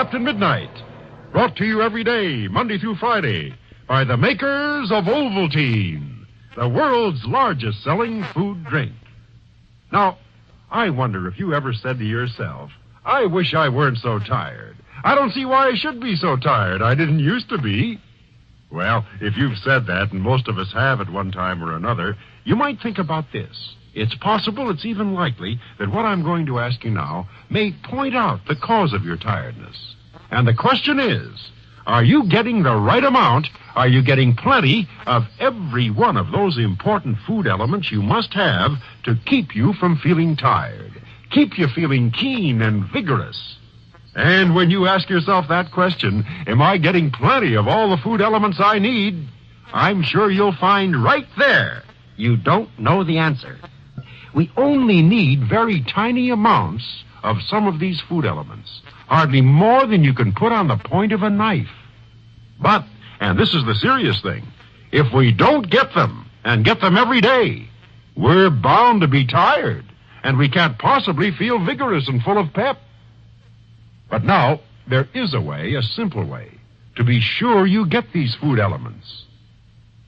Captain Midnight. Brought to you every day, Monday through Friday, by the makers of Ovaltine, the world's largest selling food drink. Now, I wonder if you ever said to yourself, I wish I weren't so tired. I don't see why I should be so tired. I didn't used to be. Well, if you've said that, and most of us have at one time or another, you might think about this. It's possible, it's even likely, that what I'm going to ask you now may point out the cause of your tiredness. And the question is, are you getting the right amount? Are you getting plenty of every one of those important food elements you must have to keep you from feeling tired, keep you feeling keen and vigorous? And when you ask yourself that question, am I getting plenty of all the food elements I need? I'm sure you'll find right there you don't know the answer. We only need very tiny amounts of some of these food elements, hardly more than you can put on the point of a knife. But, and this is the serious thing, if we don't get them, and get them every day, we're bound to be tired, and we can't possibly feel vigorous and full of pep. But now, there is a way, a simple way, to be sure you get these food elements.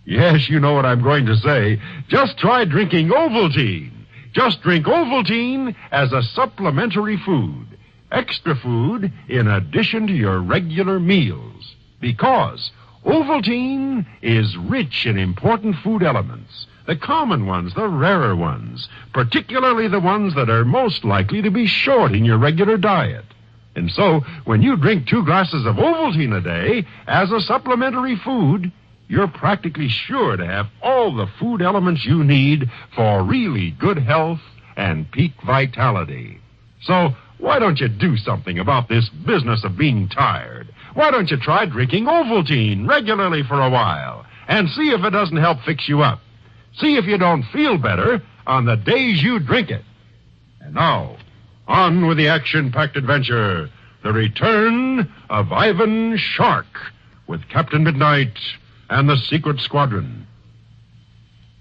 Yes, you know what I'm going to say. Just try drinking Ovaltine. Just drink Ovaltine as a supplementary food. Extra food in addition to your regular meals. Because Ovaltine is rich in important food elements. The common ones, the rarer ones. Particularly the ones that are most likely to be short in your regular diet. And so, when you drink 2 glasses of Ovaltine a day as a supplementary food, you're practically sure to have all the food elements you need for really good health and peak vitality. So, why don't you do something about this business of being tired? Why don't you try drinking Ovaltine regularly for a while and see if it doesn't help fix you up? See if you don't feel better on the days you drink it. And now, on with the action-packed adventure, the return of Ivan Shark with Captain Midnight and the Secret Squadron.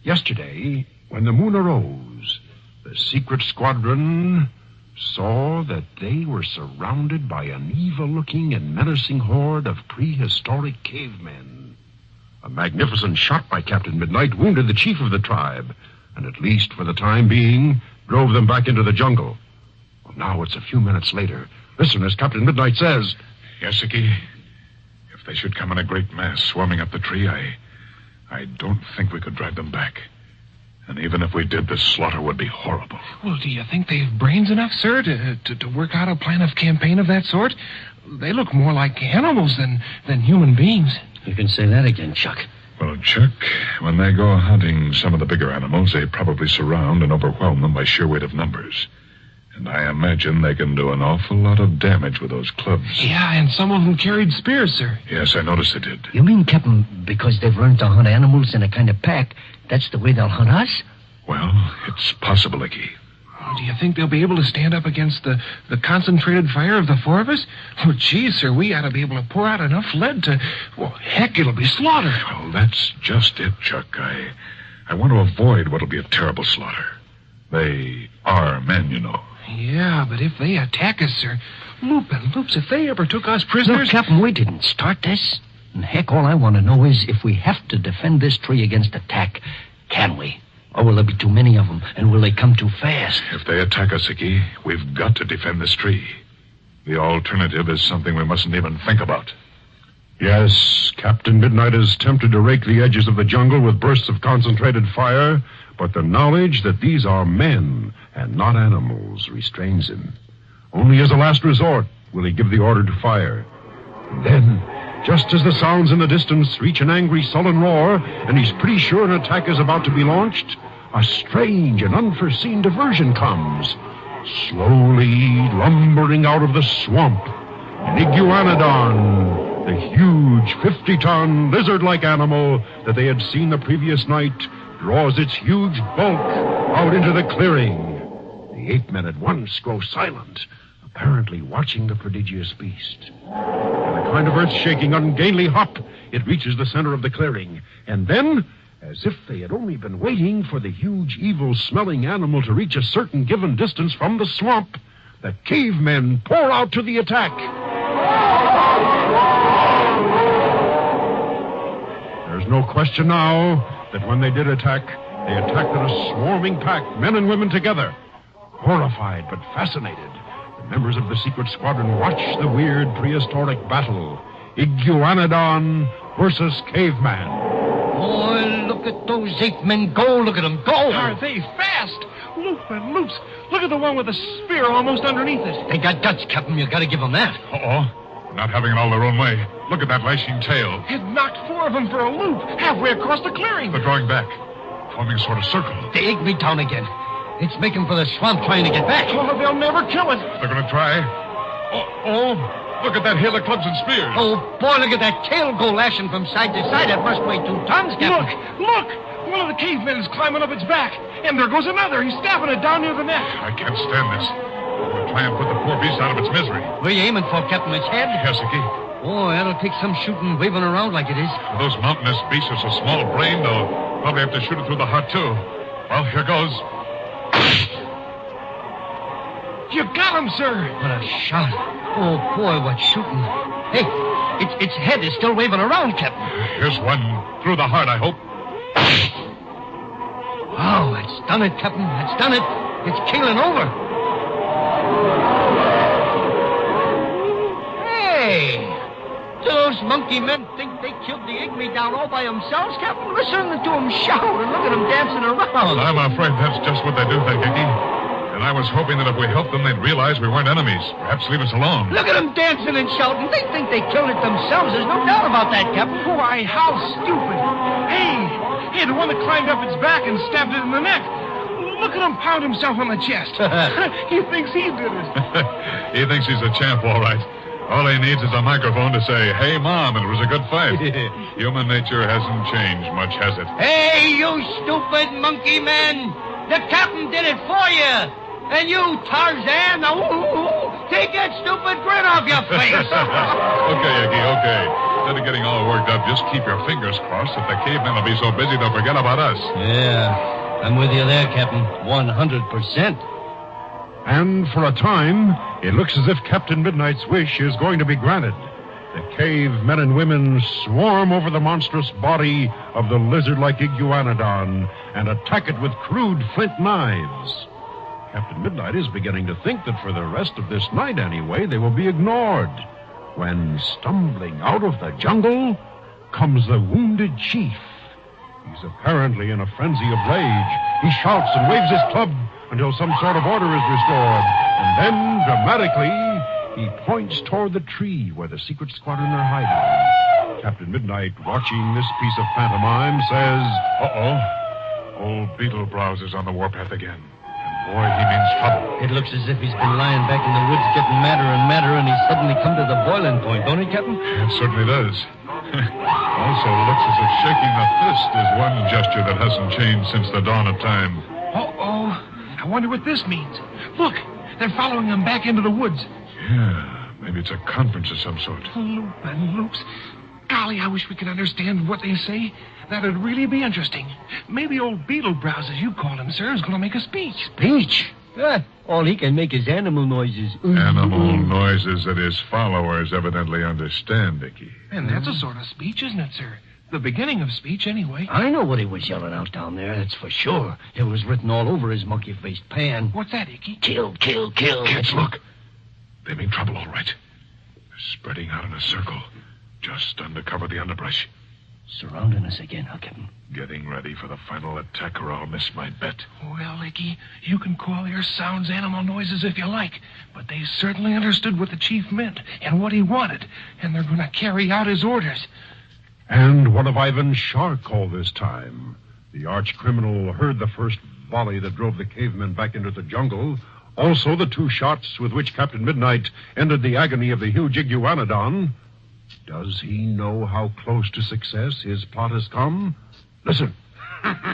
Yesterday, when the moon arose, the Secret Squadron saw that they were surrounded by an evil-looking and menacing horde of prehistoric cavemen. A magnificent shot by Captain Midnight wounded the chief of the tribe, and at least for the time being, drove them back into the jungle. Well, now it's a few minutes later. Listen as Captain Midnight says. Yes, Icky. If they should come in a great mass swarming up the tree, I don't think we could drive them back. And even if we did, the slaughter would be horrible. Well, do you think they've brains enough, sir, to work out a plan of campaign of that sort? They look more like animals than human beings. You can say that again, Chuck. Well, Chuck, when they go hunting some of the bigger animals, they probably surround and overwhelm them by sheer weight of numbers. And I imagine they can do an awful lot of damage with those clubs. Yeah, and some of them carried spears, sir. Yes, I noticed they did. You mean, Captain, because they've learned to hunt animals in a kind of pack, that's the way they'll hunt us? Well, it's possible, Icky. Do you think they'll be able to stand up against the concentrated fire of the 4 of us? Oh, geez, sir, we ought to be able to pour out enough lead to... Well, heck, it'll be slaughter. Well, that's just it, Chuck. I want to avoid what'll be a terrible slaughter. They are men, you know. Yeah, but if they attack us, sir... Loop and loops, if they ever took us prisoners... Look, Captain, we didn't start this. And heck, all I want to know is if we have to defend this tree against attack, can we? Or will there be too many of them, and will they come too fast? If they attack us, Icky, we've got to defend this tree. The alternative is something we mustn't even think about. Yes, Captain Midnight is tempted to rake the edges of the jungle with bursts of concentrated fire, but the knowledge that these are men and not animals restrains him. Only as a last resort will he give the order to fire. And then, just as the sounds in the distance reach an angry, sullen roar, and he's pretty sure an attack is about to be launched, a strange and unforeseen diversion comes. Slowly lumbering out of the swamp, an iguanodon, the huge 50-ton lizard-like animal that they had seen the previous night, draws its huge bulk out into the clearing. The ape-men at once grow silent, apparently watching the prodigious beast. With a kind of earth-shaking, ungainly hop, it reaches the center of the clearing. And then, as if they had only been waiting for the huge, evil-smelling animal to reach a certain given distance from the swamp, the cavemen pour out to the attack. question now that when they did attack, they attacked in a swarming pack, men and women together. Horrified but fascinated, the members of the secret squadron watched the weird prehistoric battle. Iguanodon versus Caveman. Boy, look at those ape men go. Look at them go. Are they fast? Loop and loops. Look at the one with the spear almost underneath it. They got guts, Captain. You gotta give them that. Uh-oh. Not having it all their own way. Look at that lashing tail. It knocked 4 of them for a loop, halfway across the clearing. They're drawing back, forming a sort of circle. They egged me down again. It's making for the swamp trying to get back. Oh, they'll never kill it. They're going to try. Oh, look at that hail of clubs and spears. Oh, boy, look at that tail go lashing from side to side. That must weigh 2 tons, Captain. Look! One of the cavemen is climbing up its back. And there goes another. He's stabbing it down near the neck. I can't stand this. We'll try and put the poor beast out of its misery. Where you aiming for, Captain? Its head? Yes, Icky. Oh, that'll take some shooting, waving around like it is. Those mountainous beasts are so small-brained, they'll probably have to shoot it through the heart, too. Well, here goes. You got him, sir. What a shot. Oh, boy, what shooting. Hey, its head is still waving around, Captain. Here's one through the heart, I hope. Oh, it's done it, Captain. It's done it. It's keeling over. Hey! Do those monkey men think they killed the Igme down all by themselves, Captain? Listen to them shout and look at them dancing around. I'm afraid that's just what they do think, Icky. And I was hoping that if we helped them, they'd realize we weren't enemies. Perhaps leave us alone. Look at them dancing and shouting. They think they killed it themselves. There's no doubt about that, Captain. Why, how stupid. Hey, the one that climbed up its back and stabbed it in the neck. Look at him pound himself on the chest. He thinks he did it. He thinks he's a champ, all right. All he needs is a microphone to say, "Hey, Mom, it was a good fight." Human nature hasn't changed much, has it? Hey, you stupid monkey man. The captain did it for you. And you, Tarzan, take that stupid grin off your face. Okay, Iggy, okay. Instead of getting all worked up, just keep your fingers crossed that the cavemen will be so busy they'll forget about us. Yeah, I'm with you there, Captain. 100%. And for a time, it looks as if Captain Midnight's wish is going to be granted. The cave men and women swarm over the monstrous body of the lizard-like Iguanodon and attack it with crude flint knives. Captain Midnight is beginning to think that for the rest of this night anyway, they will be ignored. When, stumbling out of the jungle, comes the wounded chief. He's apparently in a frenzy of rage. He shouts and waves his club until some sort of order is restored. And then, dramatically, he points toward the tree where the secret squadron are hiding. Captain Midnight, watching this piece of pantomime, says, Uh-oh. Old Beetlebrows is on the warpath again. And boy, he means trouble. It looks as if he's been lying back in the woods getting madder and madder, and he's suddenly come to the boiling point, don't he, Captain? It certainly does. Also looks as if shaking the fist is one gesture that hasn't changed since the dawn of time. Uh-oh. I wonder what this means. Look, they're following him back into the woods. Yeah, maybe it's a conference of some sort. Loop and loops. Golly, I wish we could understand what they say. That'd really be interesting. Maybe old Beetlebrows, as you call him, sir, is going to make a speech. Speech? All he can make is animal noises. Animal noises that his followers evidently understand, Icky. And that's a sort of speech, isn't it, sir? The beginning of speech, anyway. I know what he was yelling out down there, that's for sure. It was written all over his monkey-faced pan. What's that, Icky? Kill, kill, kill. Kids, look. They mean trouble, all right. They're spreading out in a circle, just under cover of the underbrush. Surrounding us again, huh, Captain? Getting ready for the final attack, or I'll miss my bet. Well, Icky, you can call their sounds animal noises if you like, but they certainly understood what the chief meant and what he wanted, and they're going to carry out his orders. And what of Ivan Shark all this time? The arch-criminal heard the first volley that drove the cavemen back into the jungle. Also the 2 shots with which Captain Midnight ended the agony of the huge Iguanodon. Does he know how close to success his plot has come? Listen. Oh,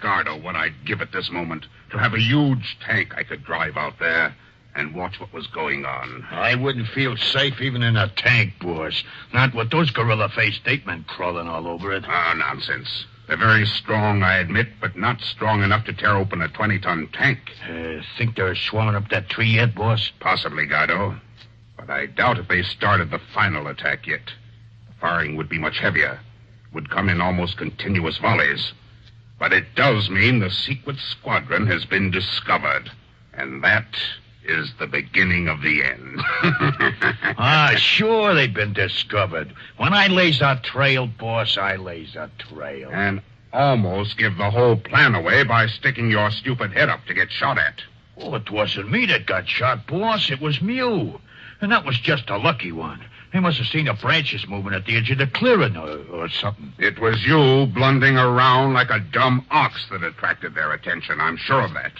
Gardo, what I'd give at this moment to have a huge tank I could drive out there and watch what was going on. I wouldn't feel safe even in a tank, boss. Not with those gorilla-faced ape men crawling all over it. Oh, nonsense. They're very strong, I admit, but not strong enough to tear open a 20-ton tank. Think they're swarming up that tree yet, boss? Possibly, Gardo. But I doubt if they started the final attack yet. The firing would be much heavier, would come in almost continuous volleys. But it does mean the secret squadron has been discovered, and that is the beginning of the end. Sure they've been discovered. When I lays a trail, boss, I lays a trail. And almost give the whole plan away by sticking your stupid head up to get shot at. Oh, it wasn't me that got shot, boss. It was Mew. And that was just a lucky one. They must have seen the branches moving at the edge of the clearing or something. It was you blundering around like a dumb ox that attracted their attention. I'm sure of that.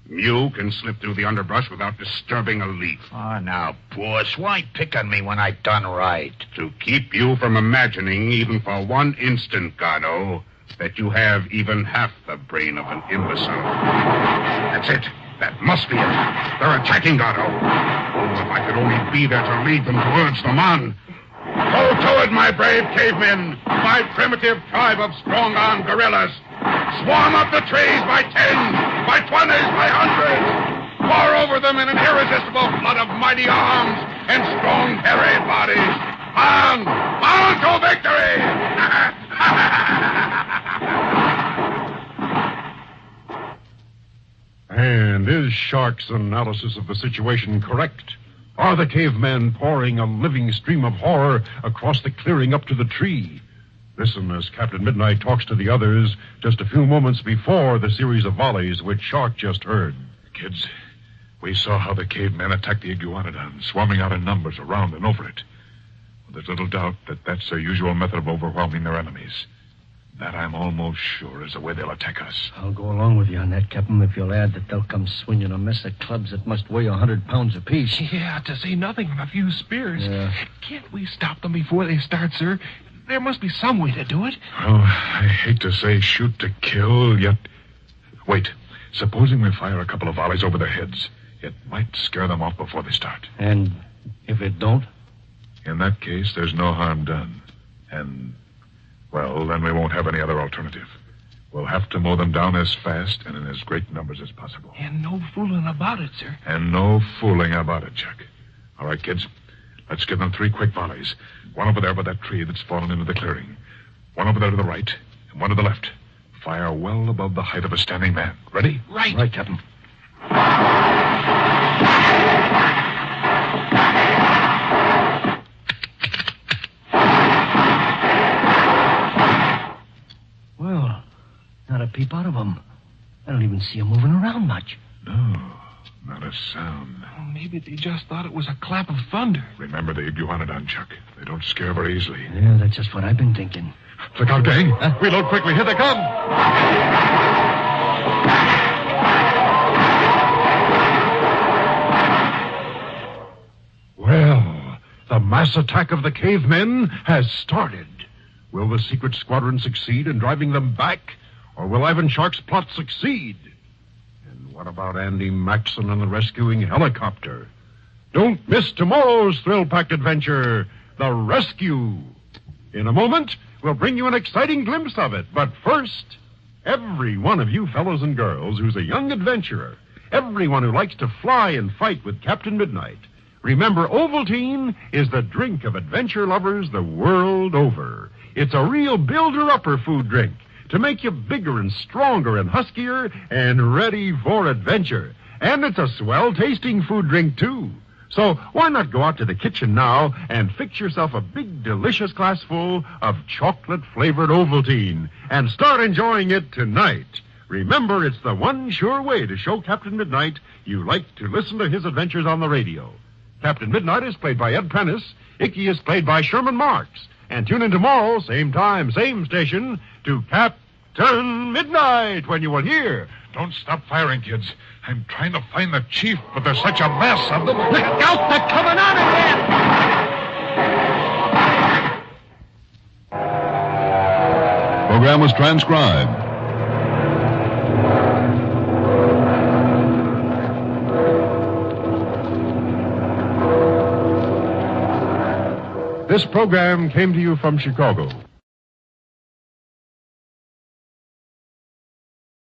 Mew can slip through the underbrush without disturbing a leaf. Now, boss, why pick on me when I done right? To keep you from imagining, even for one instant, Gardo, that you have even half the brain of an imbecile. That's it. That must be it. They're attacking Gardo. Oh, if I could only be there to lead them to urge them on. Go to it, my brave cavemen. My primitive tribe of strong-armed gorillas. Swarm up the trees by tens, by 20s, by hundreds. Pour over them in an irresistible flood of mighty arms and strong, hairy bodies. On to victory! And is Shark's analysis of the situation correct? Are the cavemen pouring a living stream of horror across the clearing up to the tree? Listen as Captain Midnight talks to the others just a few moments before the series of volleys which Shark just heard. Kids, we saw how the cavemen attacked the iguanodon, swarming out in numbers around and over it. Well, there's little doubt that that's their usual method of overwhelming their enemies. That I'm almost sure is the way they'll attack us. I'll go along with you on that, Captain, if you'll add that they'll come swinging a mess of clubs that must weigh 100 pounds apiece. Yeah, to say nothing of a few spears. Yeah. Can't we stop them before they start, sir? There must be some way to do it. Well, I hate to say shoot to kill, yet... Wait. Supposing we fire a couple of volleys over their heads, it might scare them off before they start. And if it don't? In that case, there's no harm done. And, well, then we won't have any other alternative. We'll have to mow them down as fast and in as great numbers as possible. And no fooling about it, sir. And no fooling about it, Chuck. All right, kids. Let's give them 3 quick volleys. One over there by that tree that's fallen into the clearing. One over there to the right, and one to the left. Fire well above the height of a standing man. Ready? Right. Right, Captain. Well, not a peep out of them. I don't even see them moving around much. No, not a sound. Well, maybe they just thought it was a clap of thunder. Remember the iguanodon, Chuck. They don't scare very easily. Yeah, that's just what I've been thinking. Look out, gang. Reload quickly. Here they come. Well, the mass attack of the cavemen has started. Will the secret squadron succeed in driving them back, or will Ivan Shark's plot succeed? And what about Andy Maxson and the rescuing helicopter? Don't miss tomorrow's thrill-packed adventure, The Rescue. In a moment, we'll bring you an exciting glimpse of it. But first, every one of you fellows and girls who's a young adventurer, everyone who likes to fly and fight with Captain Midnight, remember Ovaltine is the drink of adventure lovers the world over. It's a real builder-upper food drink to make you bigger and stronger and huskier and ready for adventure. And it's a swell-tasting food drink, too. So why not go out to the kitchen now and fix yourself a big, delicious glassful of chocolate-flavored Ovaltine and start enjoying it tonight. Remember, it's the one sure way to show Captain Midnight you like to listen to his adventures on the radio. Captain Midnight is played by Ed Prentice. Icky is played by Sherman Marks. And tune in tomorrow, same time, same station, to Captain Midnight, when you will hear... Don't stop firing, kids. I'm trying to find the chief, but there's such a mess of them. Look out, they're coming on again! Program was transcribed. This program came to you from Chicago.